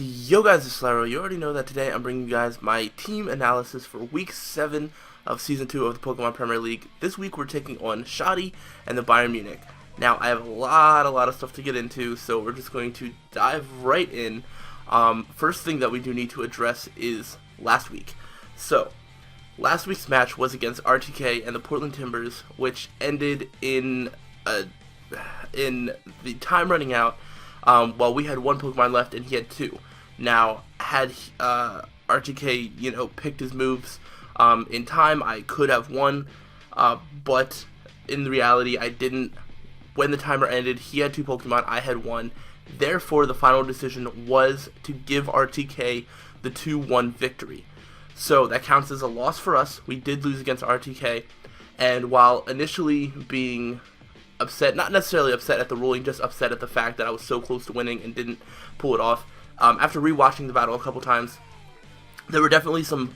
Yo guys, it's Slyroh. You already know that today I'm bringing you guys my team analysis for Week 7 of Season 2 of the Pokemon Premier League. This week we're taking on Schady and the Bayern Mewnich. Now, I have a lot of stuff to get into, so we're just going to dive right in. First thing that we do need to address is last week. So, last week's match was against RTK and the Portland Timbers, which ended in the time running out while we had one Pokemon left and he had two. Now, had RTK, picked his moves in time, I could have won, but in reality, I didn't. When the timer ended, he had two Pokemon, I had one. Therefore, the final decision was to give RTK the 2-1 victory. So that counts as a loss for us. We did lose against RTK, and while initially being upset, not necessarily upset at the ruling, just upset at the fact that I was so close to winning and didn't pull it off. After rewatching the battle a couple times, there were definitely some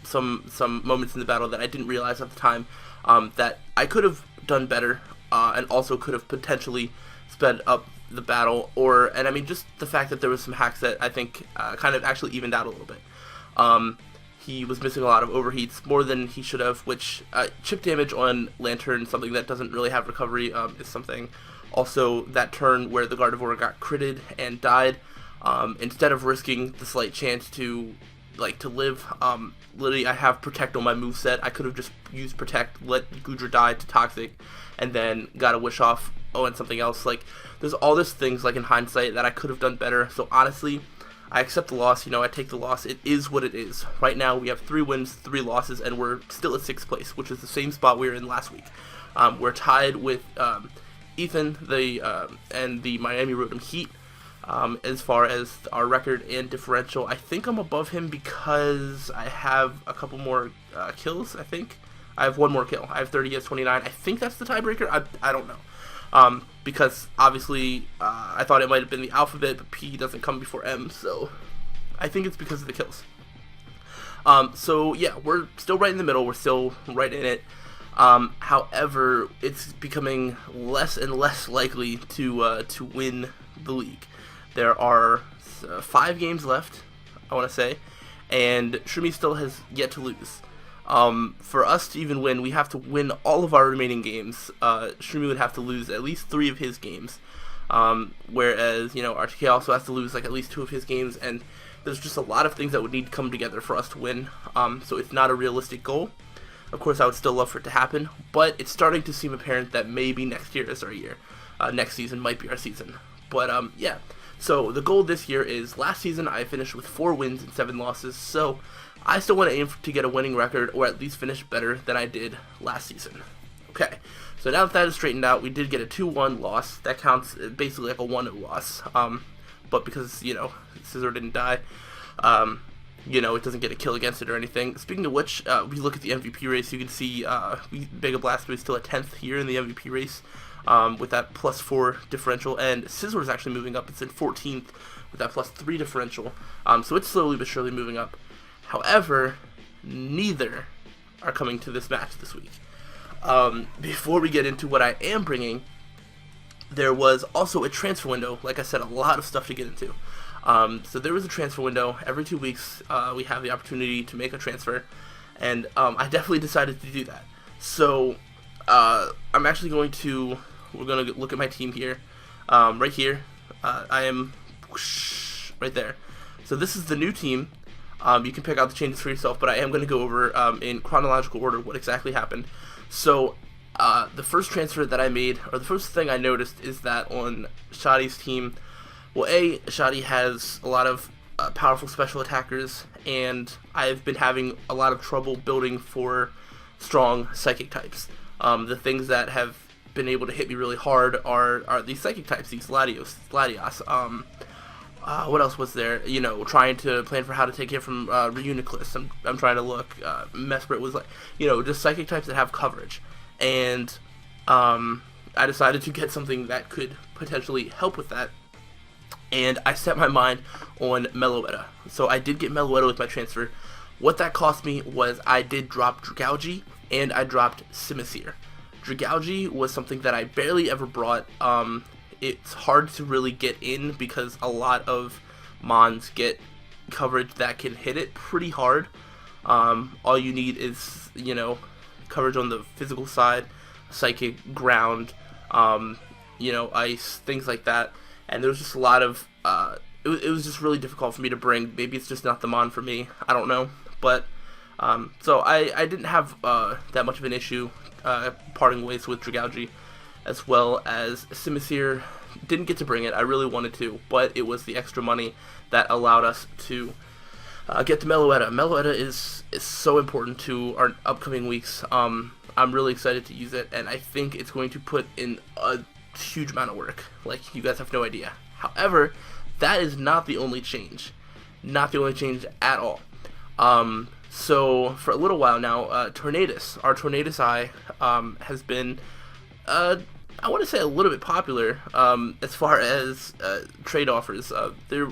moments in the battle that I didn't realize at the time that I could have done better, and also could have potentially sped up the battle, and I mean just the fact that there was some hacks that I think kind of actually evened out a little bit. He was missing a lot of overheats, more than he should have, which chip damage on Lantern, something that doesn't really have recovery, is something. Also, that turn where the Gardevoir got critted and died, instead of risking the slight chance to live, literally I have Protect on my moveset. I could have just used Protect, let Goodra die to Toxic, and then got a Wish Off, and something else. There's all these things, in hindsight, that I could have done better. So honestly, I accept the loss. I take the loss. It is what it is. Right now, we have 3 wins, 3 losses, and we're still at 6th place, which is the same spot we were in last week. We're tied with Ethan and the Miami Rotom Heat as far as our record and differential. I think I'm above him because I have a couple more kills, I think. I have one more kill. I have 30 against 29. I think that's the tiebreaker. I don't know. Because obviously I thought it might have been the alphabet, but P doesn't come before M, so I think it's because of the kills. So yeah, we're still right in the middle. We're still right in it. However, it's becoming less and less likely to win the league. There are 5 games left, I want to say, and Shumi still has yet to lose. For us to even win, we have to win all of our remaining games. Shumi would have to lose at least 3 of his games, whereas, RTK also has to lose at least 2 of his games, and there's just a lot of things that would need to come together for us to win, so it's not a realistic goal. Of course, I would still love for it to happen, but it's starting to seem apparent that maybe next year is our year. Next season might be our season. But, yeah. So, the goal this year is, last season I finished with 4 wins and 7 losses, so I still want to aim to get a winning record, or at least finish better than I did last season. Okay, so now that is straightened out, we did get a 2-1 loss. That counts basically like a 1-0 loss. But because, Scissor didn't die, it doesn't get a kill against it or anything. Speaking of which, we look at the MVP race, you can see Mega Blastoise still at 10th here in the MVP race, with that +4 differential, and Scissor is actually moving up. It's in 14th with that +3 differential, so it's slowly but surely moving up. However, neither are coming to this match this week. Before we get into what I am bringing, there was also a transfer window. Like I said, a lot of stuff to get into. So there was a transfer window. Every 2 weeks, we have the opportunity to make a transfer, and I definitely decided to do that. So I'm actually we're going to look at my team here, right here. I am right there. So this is the new team. You can pick out the changes for yourself, but I am going to go over in chronological order what exactly happened. So, the first transfer that I made, or the first thing I noticed, is that on Shady's team, well, Schady has a lot of powerful special attackers, and I've been having a lot of trouble building for strong psychic types. The things that have been able to hit me really hard are these psychic types, these Latios. What else was there? Trying to plan for how to take hit from Reuniclus. I'm trying to look. Mesprit was just psychic types that have coverage. And I decided to get something that could potentially help with that. And I set my mind on Meloetta. So I did get Meloetta with my transfer. What that cost me was I did drop Dragalge and I dropped Simisear. Dragalge was something that I barely ever brought. It's hard to really get in because a lot of Mons get coverage that can hit it pretty hard. All you need is, coverage on the physical side, psychic, ground, ice, things like that. And there was just a lot of, it was just really difficult for me to bring. Maybe it's just not the mon for me. I don't know. But, so I didn't have that much of an issue parting ways with Dragalge, as well as Simisear. Didn't get to bring it. I really wanted to, but it was the extra money that allowed us to get to Meloetta. Meloetta is so important to our upcoming weeks. I'm really excited to use it, and I think it's going to put in a huge amount of work. Like, you guys have no idea. However, that is not the only change. Not the only change at all. So, for a little while now, Tornadus, our Tornadus Eye, has been, I want to say a little bit popular, as far as trade offers. There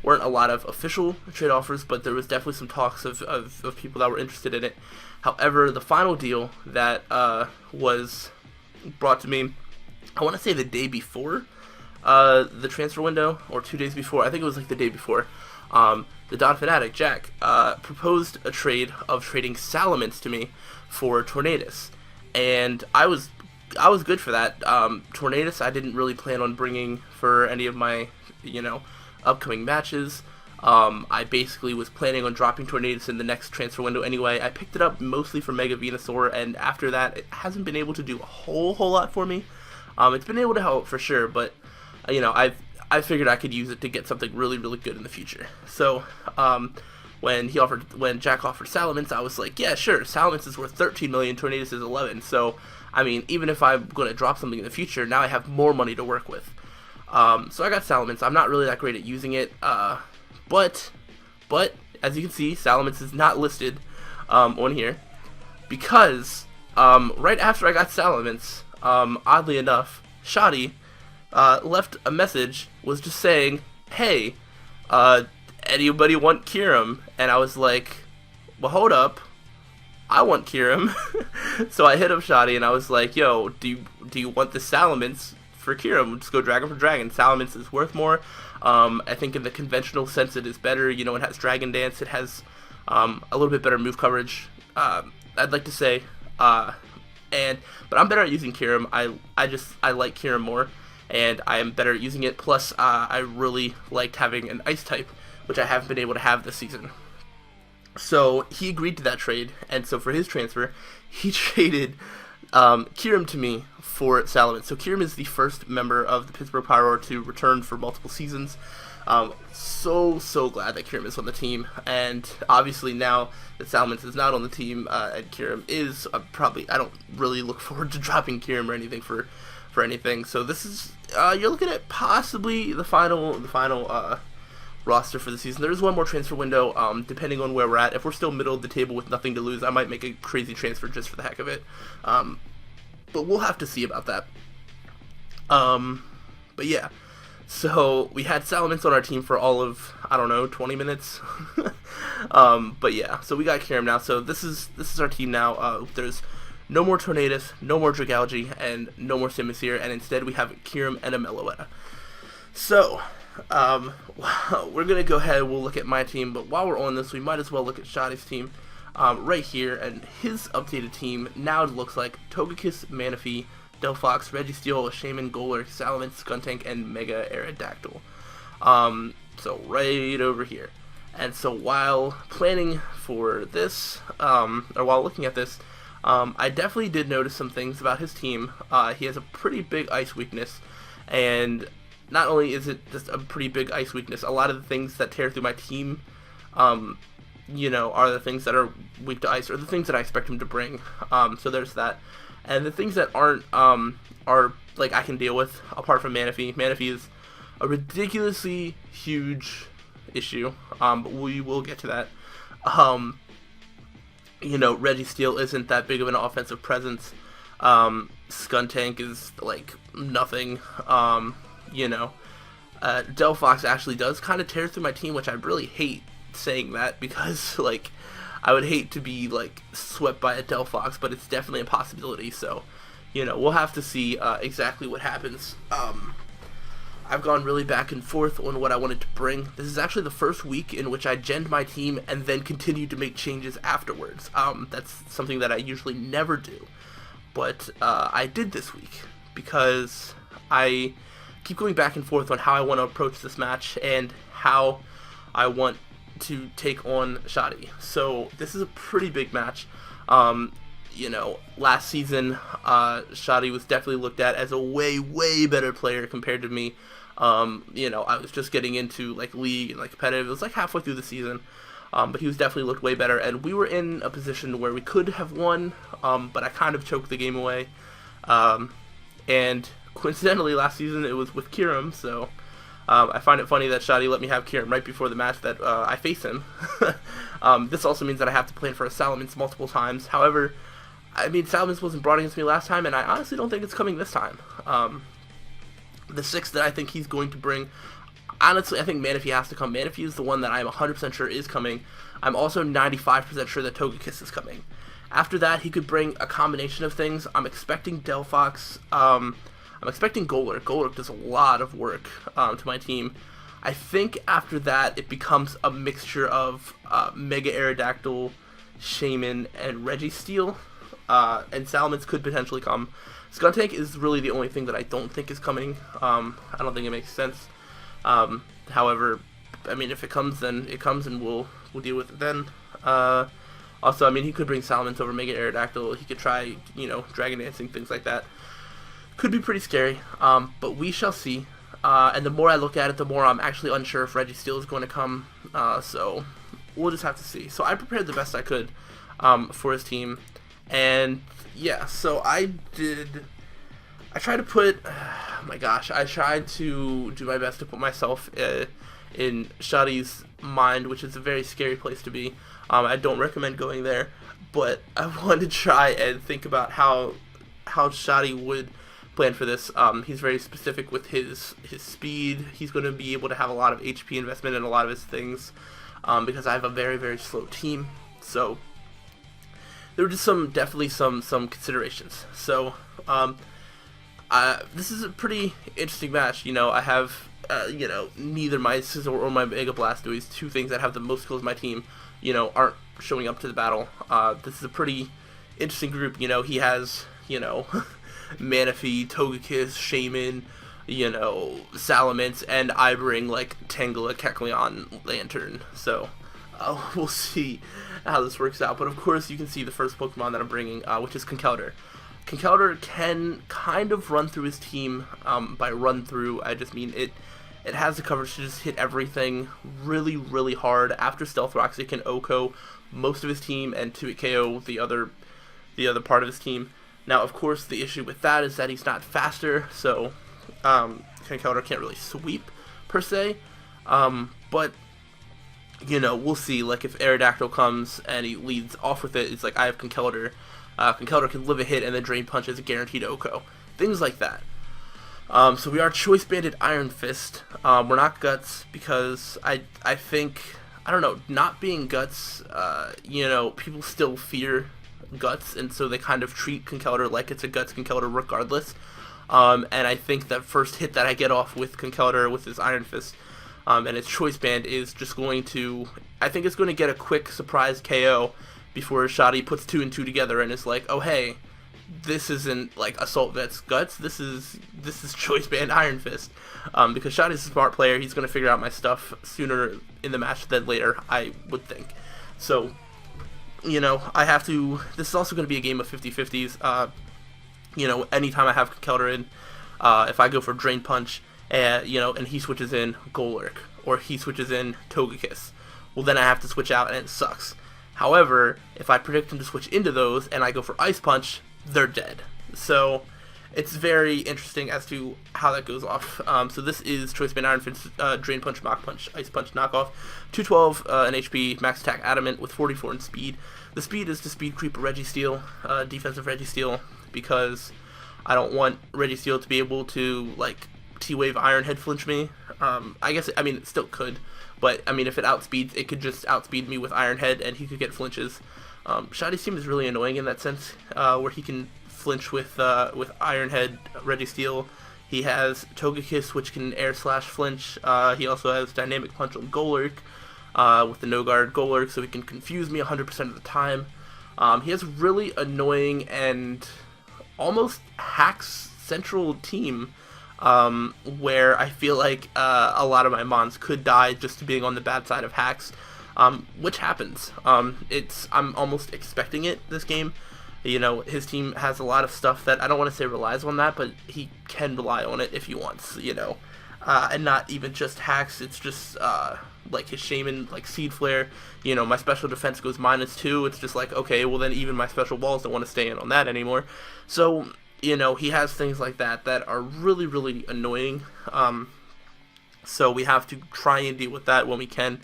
weren't a lot of official trade offers, but there was definitely some talks of people that were interested in it. However, the final deal that was brought to me, I want to say the day before the transfer window, or 2 days before. I think it was like the day before. The Don Fanatic, Jack, proposed a trade of trading Salamence to me for Tornadus, and I was good for that. Tornadus I didn't really plan on bringing for any of my, upcoming matches. I basically was planning on dropping Tornadus in the next transfer window anyway. I picked it up mostly for Mega Venusaur, and after that, it hasn't been able to do a whole lot for me. It's been able to help for sure, but, I figured I could use it to get something really, really good in the future. So, when Jack offered Salamence, I was like, yeah, sure, Salamence is worth 13 million, Tornadus is 11, so, I mean, even if I'm going to drop something in the future, now I have more money to work with. So I got Salamence. I'm not really that great at using it, but, as you can see, Salamence is not listed, on here, because, right after I got Salamence, oddly enough, Schady, left a message, was just saying, hey, anybody want Kyurem? And I was like, well, hold up, I want Kyurem. So I hit up Schady and I was like, yo, do you want the Salamence for Kyurem? Just go Dragon for Dragon. Salamence is worth more. I think in the conventional sense it is better. It has Dragon Dance, it has a little bit better move coverage, I'd like to say. But I'm better at using Kyurem. I like Kyurem more, and I am better at using it. Plus, I really liked having an Ice type, which I haven't been able to have this season. So he agreed to that trade, and so for his transfer, he traded Kyurem to me for Salamence. So Kyurem is the first member of the Pittsburgh Pyroar to return for multiple seasons. So glad that Kyurem is on the team, and obviously now that Salamence is not on the team, and Kyurem is, I don't really look forward to dropping Kyurem or anything for anything. So this is, you're looking at possibly the final roster for the season. There is one more transfer window, depending on where we're at. If we're still middle of the table with nothing to lose, I might make a crazy transfer just for the heck of it. But we'll have to see about that. But yeah. So we had Salamence on our team for all of, 20 minutes. But yeah, so we got Kyurem now. So this is our team now. There's no more Tornadus, no more Dragalge, and no more Simisear, and instead we have Kyurem and a Meloetta. So, we're going to go ahead, we'll look at my team, but while we're on this, we might as well look at Shady's team, right here, and his updated team now looks like Togekiss, Manaphy, Delphox, Registeel, Shaman, Golurk, Salamence, Skuntank, and Mega Aerodactyl. So right over here. And so while planning for this, or while looking at this, I definitely did notice some things about his team. He has a pretty big ice weakness, and not only is it just a pretty big ice weakness, a lot of the things that tear through my team, are the things that are weak to ice, or the things that I expect him to bring. So there's that. And the things that aren't, are, like, I can deal with, apart from Manaphy. Manaphy is a ridiculously huge issue, but we will get to that. Registeel isn't that big of an offensive presence. Skuntank is, like, nothing. Delphox actually does kind of tear through my team, which I really hate saying that, because, like, I would hate to be, like, swept by a Delphox, but it's definitely a possibility, so, we'll have to see exactly what happens. I've gone really back and forth on what I wanted to bring. This is actually the first week in which I genned my team and then continued to make changes afterwards. That's something that I usually never do, but I did this week because I keep going back and forth on how I want to approach this match and how I want to take on Schady. So this is a pretty big match. You know, last season, Schady was definitely looked at as a way better player compared to me. You know, I was just getting into like league and like competitive. It was like halfway through the season, but he was definitely looked way better. And we were in a position where we could have won, but I kind of choked the game away. And coincidentally, last season it was with Kiram, so I find it funny that Schady let me have Kiram right before the match that I face him. This also means that I have to plan for a Salamence multiple times. However, I mean, Salamence wasn't brought against me last time, and I honestly don't think it's coming this time. The 6 that I think he's going to bring, honestly, I think Manaphy has to come. Manaphy is the one that I'm 100% sure is coming. I'm also 95% sure that Togekiss is coming. After that, he could bring a combination of things. I'm expecting Delphox. I'm expecting Golurk. Golurk does a lot of work to my team. I think after that, it becomes a mixture of Mega Aerodactyl, Shaman, and Registeel. And Salamence could potentially come. Skuntank is really the only thing that I don't think is coming. I don't think it makes sense. However, I mean, if it comes, then it comes, and we'll deal with it then. Also, I mean, he could bring Salamence over Mega Aerodactyl. He could try, you know, Dragon Dancing, things like that. Could be pretty scary, but we shall see. And the more I look at it, the more I'm actually unsure if Registeel is going to come. So we'll just have to see. So I prepared the best I could for his team. And yeah, so I tried to put, oh my gosh, I tried to do my best to put myself in Shady's mind, which is a very scary place to be. I don't recommend going there, but I wanted to try and think about how Schady would plan for this. He's very specific with his speed. He's going to be able to have a lot of HP investment in a lot of his things, because I have a very slow team. So there were just definitely some considerations. So this is a pretty interesting match. You know, I have you know, neither my Scizor or my Mega Blastoise, two things that have the most skills in my team, you know, aren't showing up to the battle. This is a pretty interesting group. You know, he has, you know, Manaphy, Togekiss, Shaman, you know, Salamence, and I bring like Tangela, Kecleon, Lantern. So we'll see how this works out. But of course, you can see the first Pokemon that I'm bringing, which is Conkeldurr. Conkeldurr can kind of run through his team. By run through, I just mean it has the coverage to just hit everything really hard. After Stealth Rocks, it can OHKO most of his team and 2-hit KO the other part of his team. Now, of course, the issue with that is that he's not faster, so Conkeldurr can't really sweep per se. But you know, we'll see. Like, if Aerodactyl comes and he leads off with it, it's like I have Conkeldurr. Conkeldurr can live a hit, and then Drain Punch is a guaranteed OHKO. Things like that. So we are Choice Banded Iron Fist. We're not Guts because I think, I don't know, not being Guts, you know, people still fear Guts, and so they kind of treat Conkeldurr like it's a Guts Conkeldurr regardless. And I think that first hit that I get off with Conkeldurr with his Iron Fist, and its Choice Band is just going to, I think it's going to get a quick surprise KO before Schady puts 2 and 2 together and is like, oh hey, this isn't like Assault Vet's Guts, this is Choice Band Iron Fist. Because Shady's a smart player, he's going to figure out my stuff sooner in the match than later, I would think. So, you know, I have to, this is also going to be a game of 50-50s. You know, anytime I have Conkeldurr in, if I go for Drain Punch, you know, and he switches in Golurk, or he switches in Togekiss, well then I have to switch out and it sucks. However, if I predict him to switch into those and I go for Ice Punch, they're dead. So it's very interesting as to how that goes off. So this is Choice Band Iron Fist, Drain Punch, Mach Punch, Ice Punch, Knockoff, 212 in HP, Max Attack Adamant with 44 in speed. The speed is to speed creep Registeel, defensive Registeel, because I don't want Registeel to be able to like T-Wave Iron Head flinch me. I guess, I mean, it still could. But, I mean, if it outspeeds, it could just outspeed me with Iron Head, and he could get flinches. Shady's team is really annoying in that sense, where he can flinch with Iron Head, Registeel, He has Togekiss, which can air slash flinch. He also has Dynamic Punch on Golurk with the no guard Golurk, so he can confuse me 100% of the time. He has really annoying and almost hacks central team, where I feel like a lot of my mons could die just to being on the bad side of hacks, which happens. I'm almost expecting it this game. You know, his team has a lot of stuff that I don't want to say relies on that, but he can rely on it if he wants, you know. And not even just hacks, it's just like his Shaman, like Seed Flare, you know, my special defense goes -2, it's just like, okay, well then even my special walls don't want to stay in on that anymore. So, you know, he has things like that that are really, really annoying. So we have to try and deal with that when we can.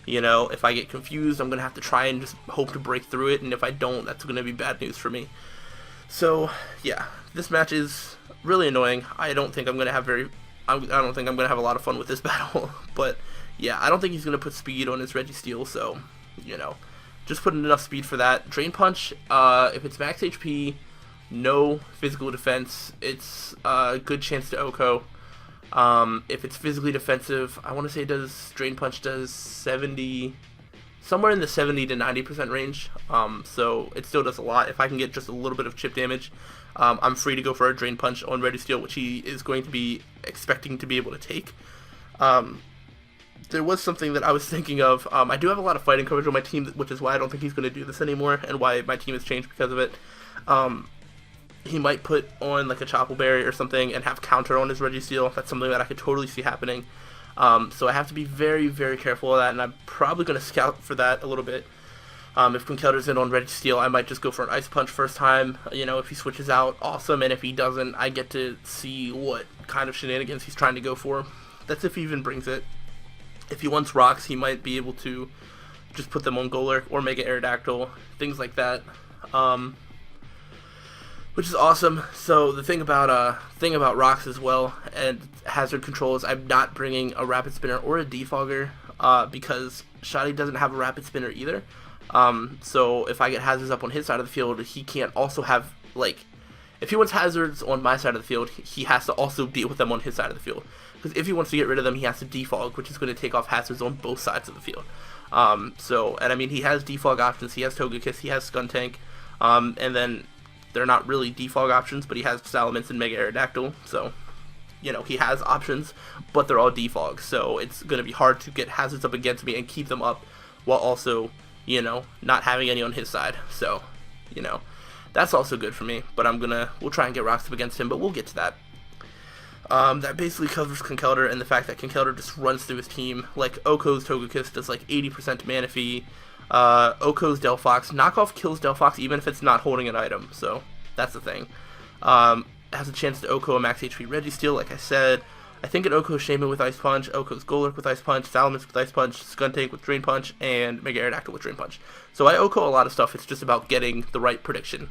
You know, if I get confused, I'm going to have to try and just hope to break through it, and if I don't, that's going to be bad news for me. So, yeah, this match is really annoying. I don't think I'm going to have I don't think I'm going to have a lot of fun with this battle, but yeah, I don't think he's going to put speed on his Registeel, so, you know, just put enough speed for that. Drain Punch, if it's max HP, no physical defense, it's a good chance to OHKO. If it's physically defensive, I want to say Drain Punch does 70, somewhere in the 70 to 90% range, so it still does a lot. If I can get just a little bit of chip damage, I'm free to go for a Drain Punch on Registeel, which he is going to be expecting to be able to take. There was something that I was thinking of. I do have a lot of fighting coverage on my team, which is why I don't think he's going to do this anymore, and why my team has changed because of it. He might put on like a Chople Berry or something and have counter on his Registeel. That's something that I could totally see happening. So I have to be very, very careful of that, and I'm probably going to scout for that a little bit. If Conkeldurr's in on Registeel, I might just go for an Ice Punch first time. You know, if he switches out, awesome, and if he doesn't, I get to see what kind of shenanigans he's trying to go for. That's if he even brings it. If he wants rocks, he might be able to just put them on Golurk or Mega Aerodactyl, things like that. Which is awesome. So the thing about rocks as well and hazard control is I'm not bringing a Rapid Spinner or a Defogger because Schady doesn't have a Rapid Spinner either. So if I get hazards up on his side of the field, he can't also have, like, if he wants hazards on my side of the field, he has to also deal with them on his side of the field. Because if he wants to get rid of them, he has to defog, which is going to take off hazards on both sides of the field. And I mean, he has defog options, he has Togekiss, he has Skuntank, and then they're not really defog options, but he has Salamence and Mega Aerodactyl, so, you know, he has options, but they're all defog, so it's going to be hard to get hazards up against me and keep them up while also, you know, not having any on his side. So, you know, that's also good for me, but we'll try and get rocks up against him, but we'll get to that. That basically covers Conkeldurr and the fact that Conkeldurr just runs through his team. Like, OHKO's Togekiss does like 80% Manaphy. OHKO's Delphox. Knockoff kills Delphox even if it's not holding an item, so that's the thing. Has a chance to OHKO a max HP Registeel, like I said. I think an OHKO Shaman with Ice Punch, OHKO's Golurk with Ice Punch, Salamence with Ice Punch, Skuntank with Drain Punch, and Mega Aerodactyl with Drain Punch. So I OHKO a lot of stuff, it's just about getting the right prediction,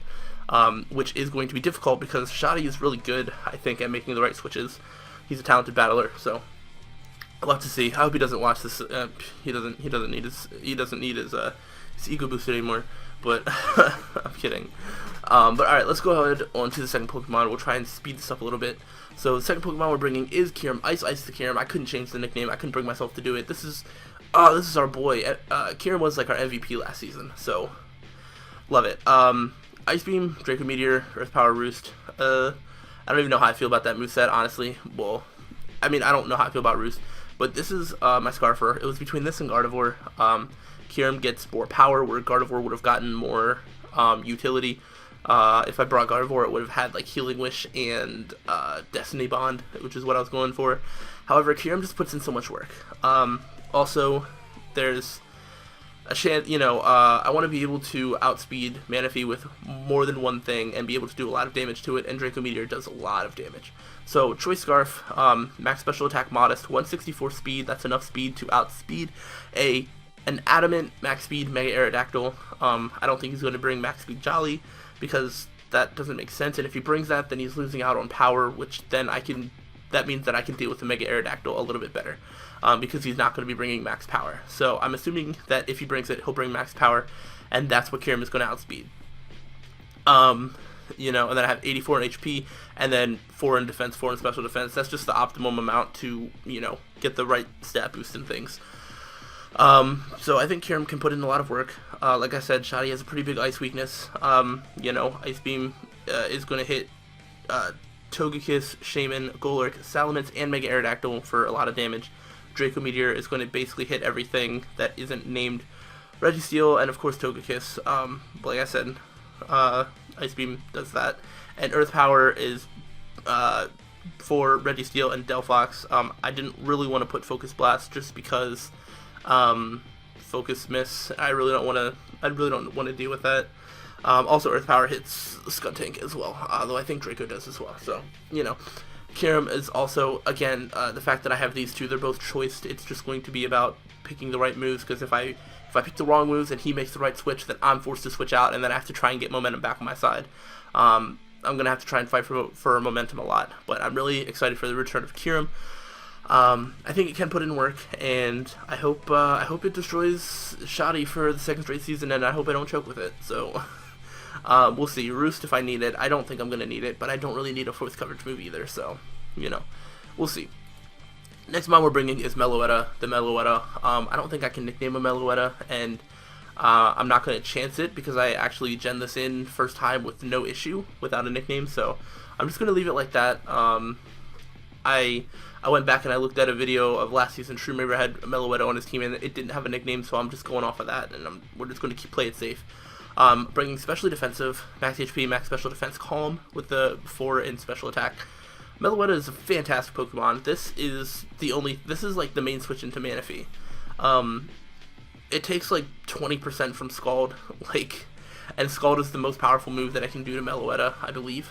which is going to be difficult because Schady is really good, I think, at making the right switches. He's a talented battler, so I'll have to see. I hope he doesn't watch this. He doesn't need his ego boost anymore. But I'm kidding. But alright, let's go ahead on to the second Pokemon. We'll try and speed this up a little bit. So the second Pokemon we're bringing is Kyurem. Ice the Kyurem. I couldn't change the nickname. I couldn't bring myself to do it. This is our boy. Kyurem was like our MVP last season, so love it. Ice Beam, Draco Meteor, Earth Power Roost. I don't even know how I feel about that moveset, honestly. Well, I mean, I don't know how I feel about Roost, but this is my Scarfer. It was between this and Gardevoir. Kyurem gets more power, where Gardevoir would have gotten more utility. If I brought Gardevoir, it would have had like Healing Wish and Destiny Bond, which is what I was going for. However, Kyurem just puts in so much work. Also, there's a chance, you know, I want to be able to outspeed Manaphy with more than one thing and be able to do a lot of damage to it, and Draco Meteor does a lot of damage. So, Choice Scarf, max special attack modest, 164 speed, that's enough speed to outspeed an adamant max speed Mega Aerodactyl. I don't think he's going to bring max speed Jolly, because that doesn't make sense, and if he brings that, then he's losing out on power, which then that means that I can deal with the Mega Aerodactyl a little bit better, because he's not going to be bringing max power. So I'm assuming that if he brings it, he'll bring max power, and that's what Kyurem is going to outspeed. you know, and then I have 84 in HP, and then 4 in defense, 4 in special defense. That's just the optimum amount to, you know, get the right stat boost and things. So I think Kiram can put in a lot of work. Like I said, Schady has a pretty big ice weakness. You know, Ice Beam is going to hit Togekiss, Shaman, Golurk, Salamence, and Mega Aerodactyl for a lot of damage. Draco Meteor is going to basically hit everything that isn't named Registeel, and of course Togekiss. But like I said, Ice Beam does that. And Earth Power is for Registeel and Delphox. I didn't really want to put Focus Blast just because Focus Miss. I really don't want to deal with that. Also, Earth Power hits Skuntank as well, although I think Draco does as well. So, you know, Kiram is also, again, the fact that I have these two, they're both choiced. It's just going to be about picking the right moves, because if I pick the wrong moves and he makes the right switch, then I'm forced to switch out, and then I have to try and get momentum back on my side. I'm going to have to try and fight for momentum a lot, but I'm really excited for the return of Kiram. I think it can put in work, and I hope it destroys Schady for the second straight season, and I hope I don't choke with it. So we'll see. Roost if I need it. I don't think I'm gonna need it, but I don't really need a fourth coverage move either. So you know, we'll see. Next mon we're bringing is Meloetta, the Meloetta. I don't think I can nickname a Meloetta, and I'm not gonna chance it because I actually gen this in first time with no issue without a nickname. So I'm just gonna leave it like that. I went back and I looked at a video of last season. Shroomraver had Meloetta on his team, and it didn't have a nickname, so I'm just going off of that, and we're just going to play it safe. Bringing specially defensive, max HP, max special defense, Calm with the 4 in special attack. Meloetta is a fantastic Pokemon. This is like the main switch into Manaphy. It takes like 20% from Scald, and Scald is the most powerful move that I can do to Meloetta, I believe.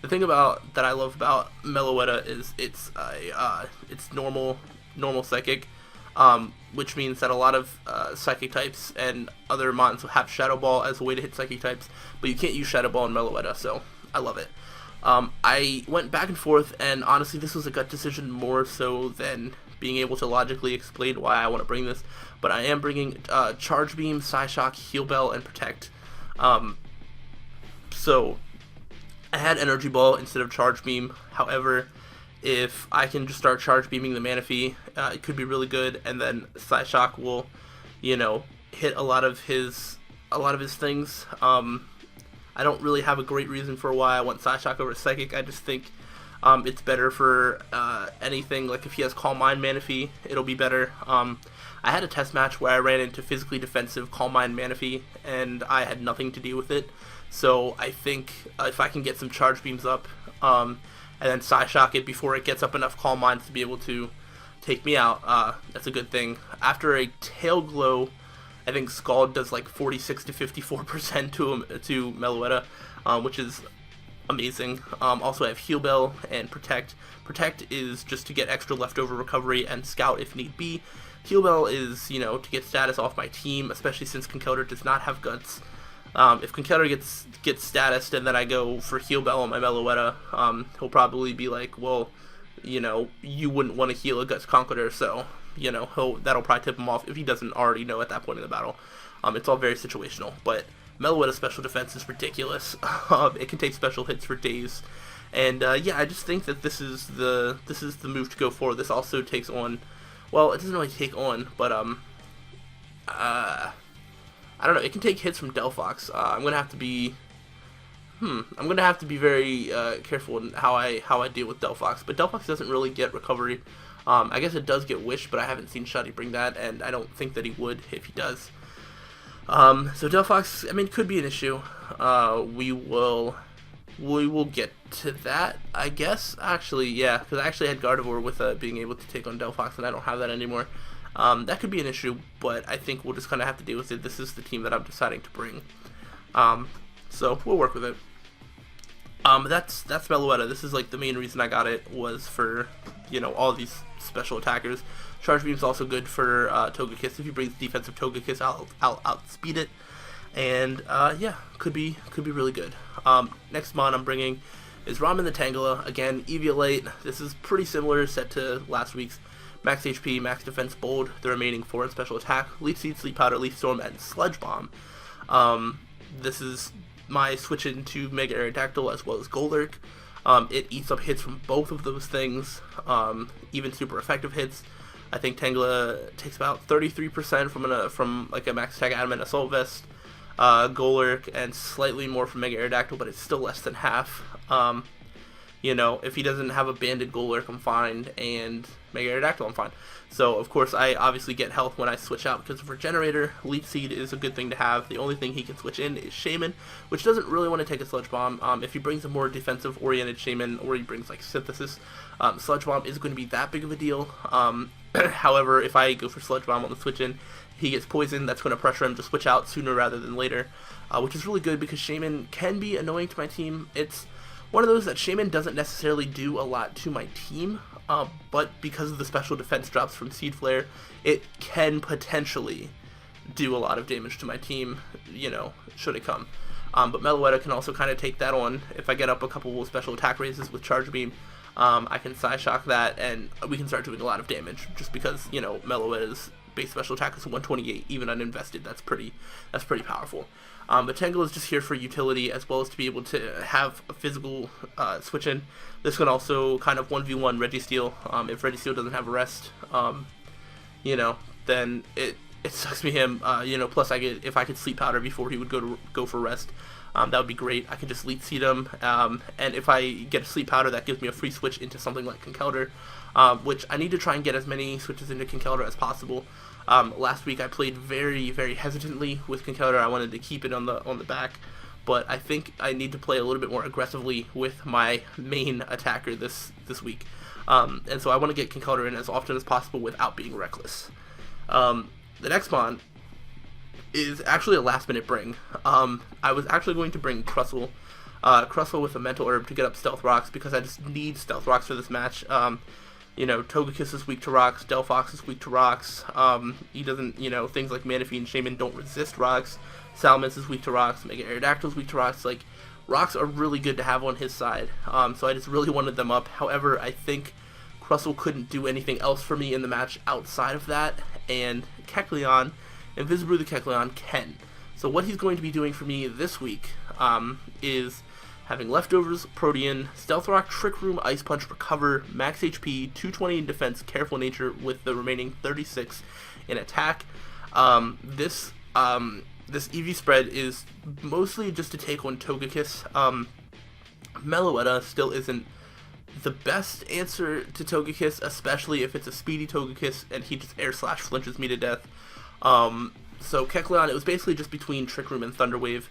The thing that I love about Meloetta is it's normal psychic, which means that a lot of psychic types and other mons will have Shadow Ball as a way to hit psychic types, but you can't use Shadow Ball in Meloetta, so I love it. I went back and forth, and honestly this was a gut decision more so than being able to logically explain why I want to bring this, but I am bringing Charge Beam, Psyshock, Heal Bell, and Protect. So I had Energy Ball instead of Charge Beam. However, if I can just start Charge Beaming the Manaphy, it could be really good, and then Psyshock will, you know, hit a lot of his things. I don't really have a great reason for why I want Psyshock over Psychic. I just think it's better for anything. Like if he has Calm Mind Manaphy, it'll be better. I had a test match where I ran into physically defensive Calm Mind Manaphy, and I had nothing to do with it. So I think if I can get some Charge Beams up, and then Psyshock it before it gets up enough Calm Minds to be able to take me out, that's a good thing. After a Tail Glow, I think Scald does like 46 to 54% to Meloetta, which is amazing. Also I have Heal Bell and Protect. Protect is just to get extra leftover recovery and Scout if need be. Heal Bell is, you know, to get status off my team, especially since Conkeldurr does not have Guts. If Conkeldurr gets statused and then I go for Heal Bell on my Meloetta, he'll probably be like, well, you know, you wouldn't want to heal a Guts Conkeldurr, so, you know, that'll probably tip him off if he doesn't already know at that point in the battle. It's all very situational, but Meloetta's special defense is ridiculous. It can take special hits for days, and yeah, I just think that this is the move to go for. This also takes on, well, it doesn't really take on, but I don't know. It can take hits from Delphox. I'm gonna have to be very careful in how I deal with Delphox. But Delphox doesn't really get recovery. I guess it does get Wish, but I haven't seen Schady bring that, and I don't think that he would if he does. So Delphox, I mean, could be an issue. We will get to that, I guess. Actually, yeah, because I actually had Gardevoir with being able to take on Delphox, and I don't have that anymore. That could be an issue, but I think we'll just kind of have to deal with it. This is the team that I'm deciding to bring. So we'll work with it. That's Meloetta. This is like the main reason I got it was for, you know, all these special attackers. Charge Beam's also good for Togekiss. If he brings defensive Togekiss, I'll outspeed it. And yeah, could be really good. Next mon I'm bringing is Ramen the Tangela. Again, Eviolite. This is pretty similar set to last week's. Max HP, max defense, bold, the remaining 4 in special attack, Leaf Seed, Sleep Powder, Leaf Storm, and Sludge Bomb. This is my switch into Mega Aerodactyl as well as Golurk. It eats up hits from both of those things, even super effective hits. I think Tangela takes about 33% from like a max attack adamant assault vest, Golurk, and slightly more from Mega Aerodactyl, but it's still less than half. You know, if he doesn't have a banded Golurk, I'm fine, and Mega Aerodactyl, I'm fine. So, of course, I obviously get health when I switch out because of Regenerator. Leech Seed is a good thing to have. The only thing he can switch in is Shaman, which doesn't really want to take a Sludge Bomb. If he brings a more defensive-oriented Shaman, or he brings, like, Synthesis, Sludge Bomb isn't going to be that big of a deal. However, if I go for Sludge Bomb on the switch in, he gets poisoned. That's going to pressure him to switch out sooner rather than later, which is really good because Shaman can be annoying to my team. It's one of those that Shaman doesn't necessarily do a lot to my team, but because of the special defense drops from Seed Flare, it can potentially do a lot of damage to my team, you know, should it come. But Meloetta can also kind of take that on. If I get up a couple of special attack raises with Charge Beam, I can Psyshock that, and we can start doing a lot of damage, just because, you know, Meloetta's base special attack is 128, even uninvested. That's pretty powerful. But Tangle is just here for utility, as well as to be able to have a physical switch in. This can also kind of 1v1 Registeel. If Registeel doesn't have a rest, you know, then it sucks me him. You know, plus if I could Sleep Powder before he would go for rest, that would be great. I can just Leech Seed him, and if I get a Sleep Powder, that gives me a free switch into something like Conkeldurr, which I need to try and get as many switches into Conkeldurr as possible. Last week I played very, very hesitantly with Conkeldurr. I wanted to keep it on the back, but I think I need to play a little bit more aggressively with my main attacker this week. And so I want to get Conkeldurr in as often as possible without being reckless. The next mon is actually a last minute bring. I was actually going to bring Crustle with a Mental Herb to get up Stealth Rocks because I just need Stealth Rocks for this match. You know, Togekiss is weak to rocks, Delphox is weak to rocks, he doesn't, you know, things like Manaphy and Shaman don't resist rocks, Salamence is weak to rocks, Mega Aerodactyl is weak to rocks. Like, rocks are really good to have on his side, so I just really wanted them up. However, I think Crustle couldn't do anything else for me in the match outside of that, and Kecleon, Invisibrew the Kecleon, can. So what he's going to be doing for me this week is having Leftovers, Protean, Stealth Rock, Trick Room, Ice Punch, Recover, Max HP, 220 in Defense, Careful Nature with the remaining 36 in Attack. This EV spread is mostly just to take on Togekiss. Meloetta still isn't the best answer to Togekiss, especially if it's a speedy Togekiss and he just air slash flinches me to death. So Kecleon, it was basically just between Trick Room and Thunder Wave.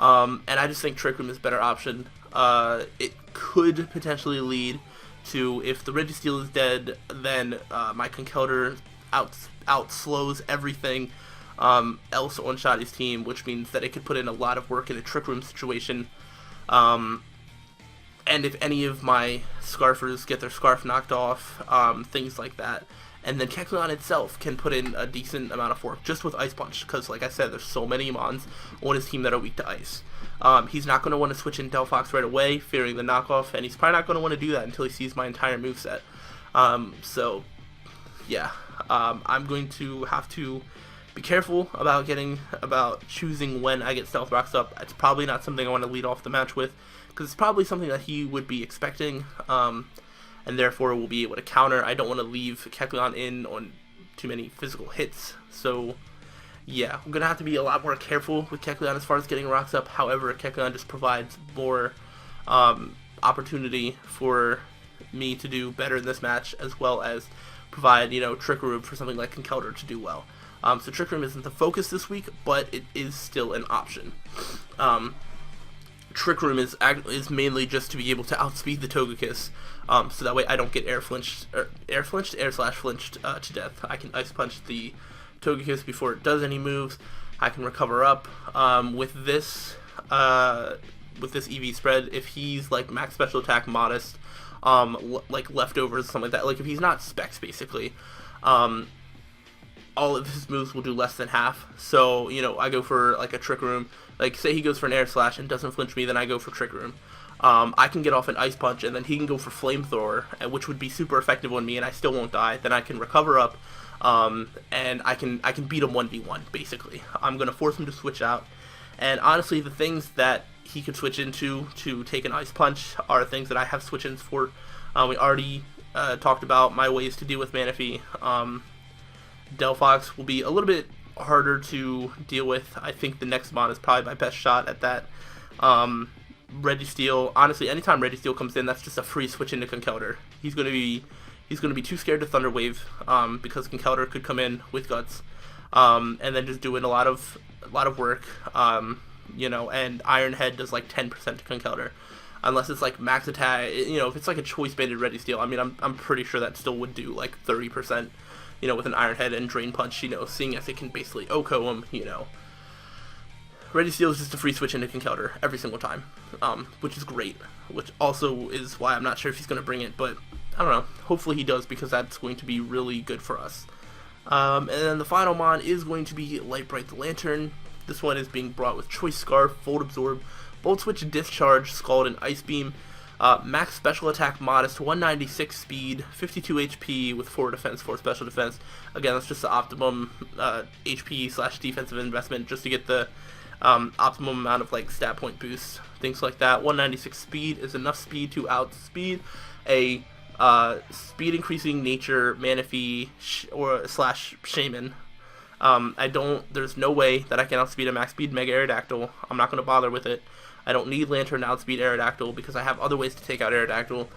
And I just think Trick Room is a better option. It could potentially lead to, if the Registeel is dead, then my Conkeldurr outslows everything else on Shady's team, which means that it could put in a lot of work in a Trick Room situation. And if any of my Scarfers get their Scarf knocked off, things like that. And then Kecleon itself can put in a decent amount of work just with Ice Punch, because like I said, there's so many mons on his team that are weak to Ice. He's not going to want to switch in Delphox right away, fearing the knockoff, and he's probably not going to want to do that until he sees my entire moveset. So, yeah, I'm going to have to be careful about choosing when I get Stealth Rocks up. It's probably not something I want to lead off the match with, because it's probably something that he would be expecting, and therefore will be able to counter. I don't want to leave Kecleon in on too many physical hits, so yeah, I'm going to have to be a lot more careful with Kecleon as far as getting rocks up. However, Kecleon just provides more opportunity for me to do better in this match, as well as provide, you know, Trick Room for something like Conkeldurr to do well. So Trick Room isn't the focus this week, but it is still an option. Trick Room is mainly just to be able to outspeed the Togekiss, so that way I don't get air slash flinched to death. I can Ice Punch the Togekiss before it does any moves. I can recover up. With this EV spread, if he's like max special attack modest, like Leftovers, something like that, like if he's not specs basically, all of his moves will do less than half. So, you know, I go for like a Trick Room. Like, say he goes for an Air Slash and doesn't flinch me, then I go for Trick Room. I can get off an Ice Punch, and then he can go for Flamethrower, which would be super effective on me, and I still won't die. Then I can recover up, and I can beat him 1v1, basically. I'm going to force him to switch out. And honestly, the things that he could switch into to take an Ice Punch are things that I have switch-ins for. We already talked about my ways to deal with Manaphy. Delphox will be a little bit harder to deal with. I think the next Mon is probably my best shot at that. Registeel, honestly, anytime Registeel comes in, that's just a free switch into Conkeldurr. He's gonna be too scared to Thunder Wave, because Conkeldurr could come in with Guts, and then just doing a lot of work. You know, and Iron Head does like 10% to Conkeldurr, unless it's like max attack. You know, if it's like a choice banded Registeel, I mean, I'm pretty sure that still would do like 30%. You know, with an Iron Head and Drain Punch, you know, seeing as it can basically OHKO him, you know. Registeel is just a free switch into Conkeldurr every single time, which is great, which also is why I'm not sure if he's going to bring it, but I don't know. Hopefully he does, because that's going to be really good for us. And then the final Mon is going to be Light Bright the Lantern. This one is being brought with Choice Scarf, Volt Absorb, Volt Switch, Discharge, Scald, and Ice Beam. Max special attack modest, 196 speed, 52 HP with 4 defense, 4 special defense. Again, that's just the optimum HP / defensive investment, just to get the optimum amount of like stat point boost, things like that. 196 speed is enough speed to outspeed a speed increasing nature Manaphy or / Shaman. There's no way that I can outspeed a max speed Mega Aerodactyl. I'm not going to bother with it. I don't need Lantern to outspeed Aerodactyl because I have other ways to take out Aerodactyl.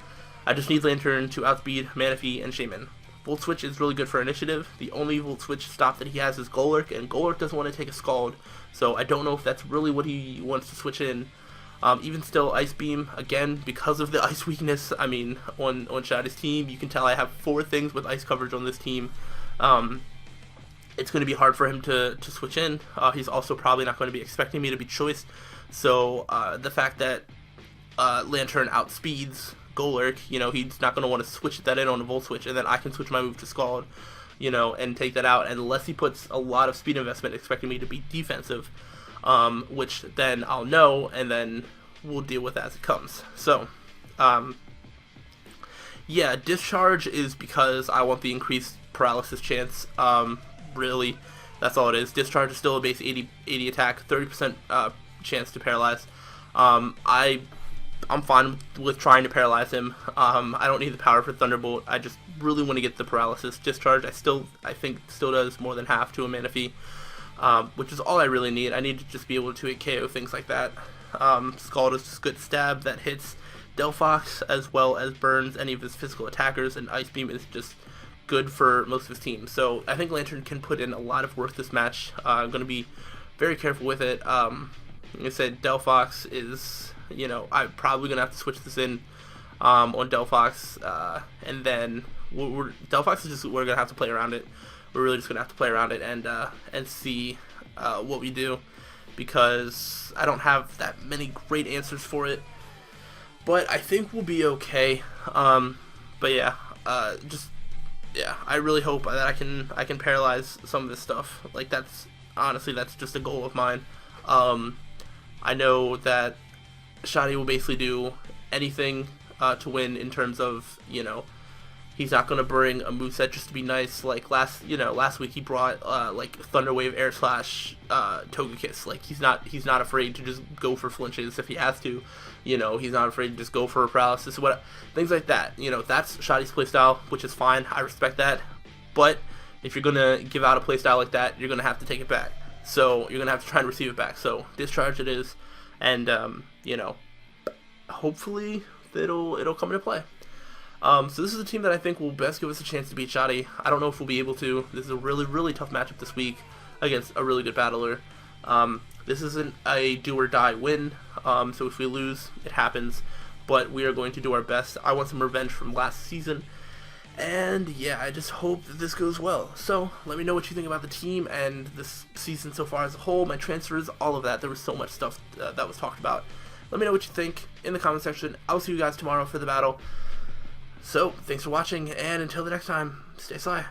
I just need Lantern to outspeed Manaphy and Shaman. Volt Switch is really good for initiative. The only Volt Switch stop that he has is Golurk, and Golurk doesn't want to take a Scald, so I don't know if that's really what he wants to switch in. Even still, Ice Beam, again, because of the ice weakness, I mean, on Shady's team, you can tell I have 4 things with ice coverage on this team. It's going to be hard for him to switch in. He's also probably not going to be expecting me to be choiced. So the fact that Lantern outspeeds Golurk, you know, he's not going to want to switch that in on a Volt Switch, and then I can switch my move to Scald, you know, and take that out, unless he puts a lot of speed investment expecting me to be defensive, which then I'll know, and then we'll deal with it as it comes. So, yeah, Discharge is because I want the increased paralysis chance. Really, that's all it is. Discharge is still a base 80 attack, 30% chance to paralyze. I'm fine with trying to paralyze him. I don't need the power for Thunderbolt. I just really want to get the paralysis. Discharge, I think still does more than half to a Manaphy, which is all I really need. I need to just be able to KO things like that. Scald is just good stab that hits Delphox as well as burns any of his physical attackers, and Ice Beam is just good for most of his team. So I think Lantern can put in a lot of work this match. I'm going to be very careful with it. Like I said, Delphox is, you know, I'm probably going to have to switch this in on Delphox, and then Delphox is just, we're going to have to play around it. We're really just going to have to play around it and see what we do, because I don't have that many great answers for it, but I think we'll be okay. But yeah, I really hope that I can paralyze some of this stuff. Like, that's just a goal of mine. I know that Schady will basically do anything to win, in terms of, you know, he's not going to bring a moveset just to be nice. Like last week he brought like Thunder Wave, Air Slash, Togekiss. Like, he's not afraid to just go for flinches if he has to. You know, he's not afraid to just go for a paralysis, things like that. You know, that's Shady's playstyle, which is fine. I respect that. But if you're gonna give out a playstyle like that, you're gonna have to take it back. So you're gonna have to try and receive it back. So Discharge it is, and you know, hopefully it'll come into play. So this is a team that I think will best give us a chance to beat Schady. I don't know if we'll be able to. This is a really, really tough matchup this week against a really good battler. This isn't a do or die win, so if we lose, it happens, but we are going to do our best. I want some revenge from last season, and yeah, I just hope that this goes well. So let me know what you think about the team and this season so far as a whole, my transfers, all of that. There was so much stuff that was talked about. Let me know what you think in the comment section. I'll see you guys tomorrow for the battle. So, thanks for watching, and until the next time, stay Sly.